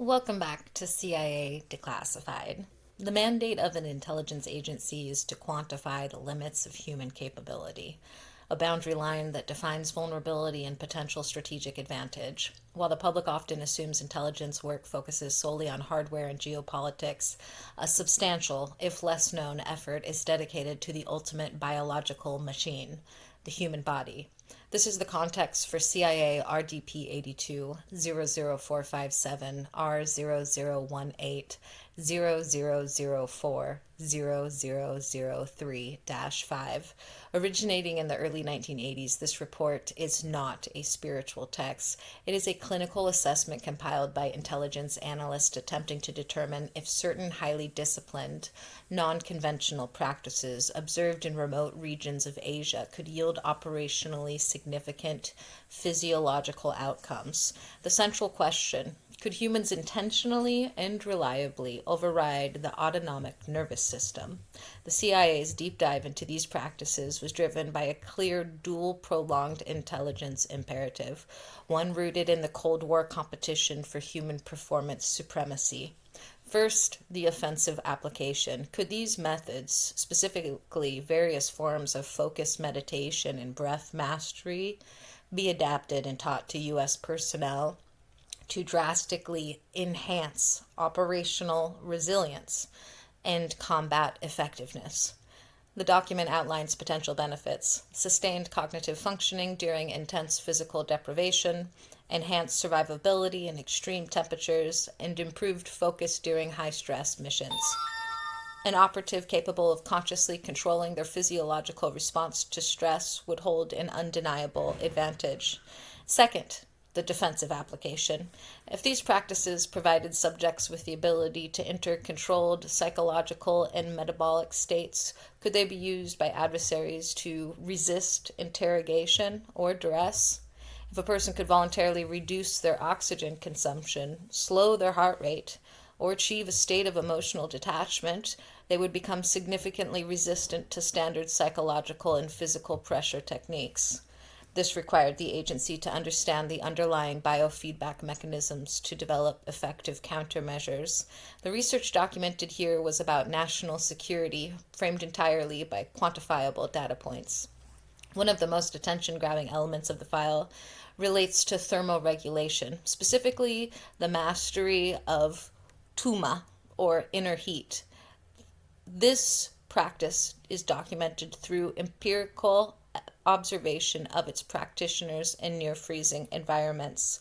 Welcome back to CIA Declassified. The mandate of an intelligence agency is to quantify the limits of human capability, a boundary line that defines vulnerability and potential strategic advantage. While the public often assumes intelligence work focuses solely on hardware and geopolitics, a substantial, if less known, effort is dedicated to the ultimate biological machine, the human body. This is the context for CIA RDP 82 00457 R0018 0004 0003-5. Originating in the early 1980s, this report is not a spiritual text. It is a clinical assessment compiled by intelligence analysts attempting to determine if certain highly disciplined, non-conventional practices observed in remote regions of Asia could yield operationally significant physiological outcomes. The central question: could humans intentionally and reliably override the autonomic nervous system? The CIA's deep dive into these practices was driven by a clear dual prolonged intelligence imperative, one rooted in the Cold War competition for human performance supremacy. First, the offensive application. Could these methods, specifically various forms of focused meditation and breath mastery, be adapted and taught to U.S. personnel to drastically enhance operational resilience and combat effectiveness? The document outlines potential benefits: sustained cognitive functioning during intense physical deprivation, enhanced survivability in extreme temperatures, and improved focus during high-stress missions. An operative capable of consciously controlling their physiological response to stress would hold an undeniable advantage. Second, the defensive application. If these practices provided subjects with the ability to enter controlled psychological and metabolic states, could they be used by adversaries to resist interrogation or duress? If a person could voluntarily reduce their oxygen consumption, slow their heart rate, or achieve a state of emotional detachment, they would become significantly resistant to standard psychological and physical pressure techniques. This required the agency to understand the underlying biofeedback mechanisms to develop effective countermeasures. The research documented here was about national security, framed entirely by quantifiable data points. One of the most attention-grabbing elements of the file relates to thermoregulation, specifically the mastery of Tummo, or inner heat. This practice is documented through empirical observation of its practitioners in near-freezing environments.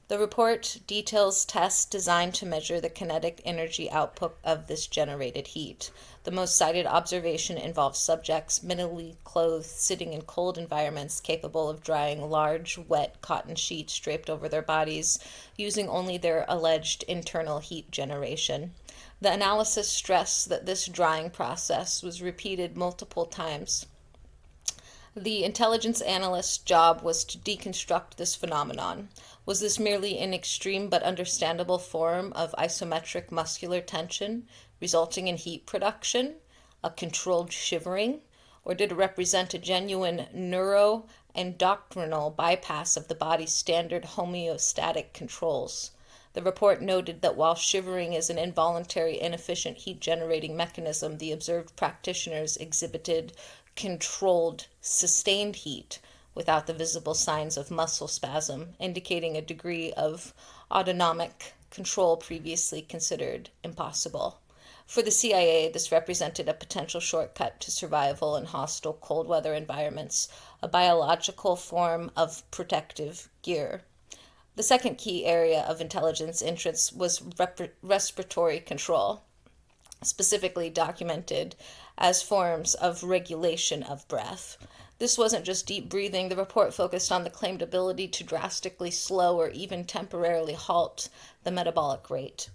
The report details tests designed to measure the kinetic energy output of this generated heat. The most cited observation involves subjects minimally clothed sitting in cold environments capable of drying large, wet cotton sheets draped over their bodies using only their alleged internal heat generation. The analysis stressed that this drying process was repeated multiple times. The intelligence analyst's job was to deconstruct this phenomenon. Was this merely an extreme but understandable form of isometric muscular tension resulting in heat production, a controlled shivering, or did it represent a genuine neuroendocrinal bypass of the body's standard homeostatic controls? The report noted that while shivering is an involuntary, inefficient heat-generating mechanism, the observed practitioners exhibited controlled, sustained heat without the visible signs of muscle spasm, indicating a degree of autonomic control previously considered impossible. For the CIA, this represented a potential shortcut to survival in hostile cold weather environments, a biological form of protective gear. The second key area of intelligence interest was respiratory control, specifically documented as forms of regulation of breath. This wasn't just deep breathing. The report focused on the claimed ability to drastically slow or even temporarily halt the metabolic rate.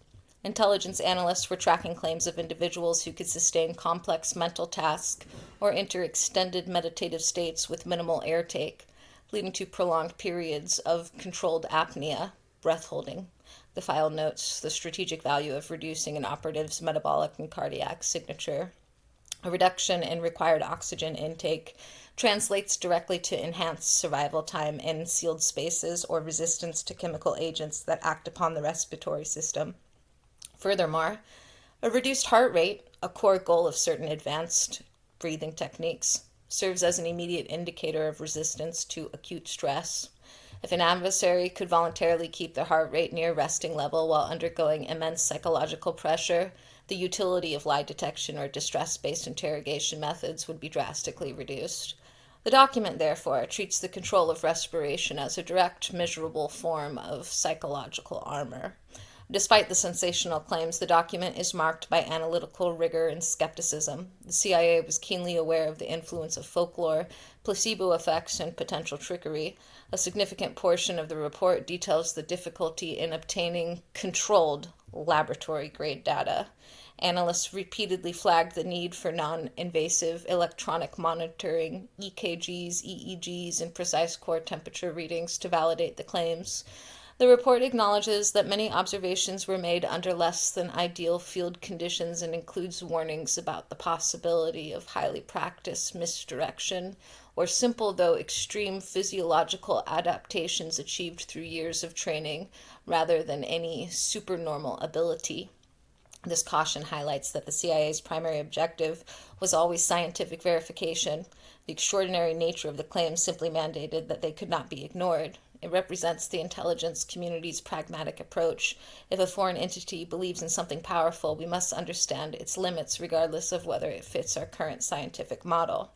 Intelligence analysts were tracking claims of individuals who could sustain complex mental tasks or enter extended meditative states with minimal air take, leading to prolonged periods of controlled apnea, breath holding. The file notes the strategic value of reducing an operative's metabolic and cardiac signature. A reduction in required oxygen intake translates directly to enhanced survival time in sealed spaces or resistance to chemical agents that act upon the respiratory system. Furthermore, a reduced heart rate, a core goal of certain advanced breathing techniques, serves as an immediate indicator of resistance to acute stress. If an adversary could voluntarily keep their heart rate near resting level while undergoing immense psychological pressure, the utility of lie detection or distress-based interrogation methods would be drastically reduced. The document, therefore, treats the control of respiration as a direct, measurable form of psychological armor. Despite the sensational claims, the document is marked by analytical rigor and skepticism. The CIA was keenly aware of the influence of folklore, placebo effects, and potential trickery. A significant portion of the report details the difficulty in obtaining controlled laboratory-grade data. Analysts repeatedly flagged the need for non-invasive electronic monitoring, EKGs, EEGs, and precise core temperature readings to validate the claims. The report acknowledges that many observations were made under less than ideal field conditions and includes warnings about the possibility of highly practiced misdirection or simple though extreme physiological adaptations achieved through years of training rather than any supernormal ability. This caution highlights that the CIA's primary objective was always scientific verification. The extraordinary nature of the claims simply mandated that they could not be ignored. It represents the intelligence community's pragmatic approach. If a foreign entity believes in something powerful, we must understand its limits regardless of whether it fits our current scientific model.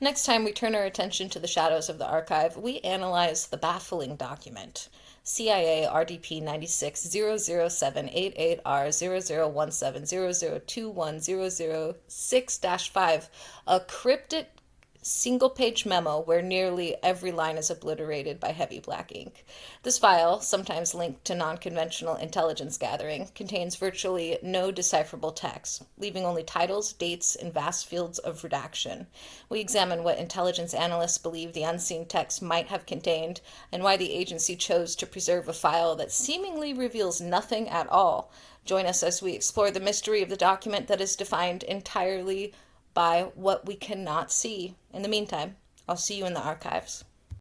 Next time we turn our attention to the shadows of the archive, we analyze the baffling document. CIA RDP 96-007-88R001700210006-5, a cryptic single-page memo where nearly every line is obliterated by heavy black ink. This file, sometimes linked to non-conventional intelligence gathering, contains virtually no decipherable text, leaving only titles, dates, and vast fields of redaction. We examine what intelligence analysts believe the unseen text might have contained and why the agency chose to preserve a file that seemingly reveals nothing at all. Join us as we explore the mystery of the document that is defined entirely by what we cannot see. In the meantime, I'll see you in the archives.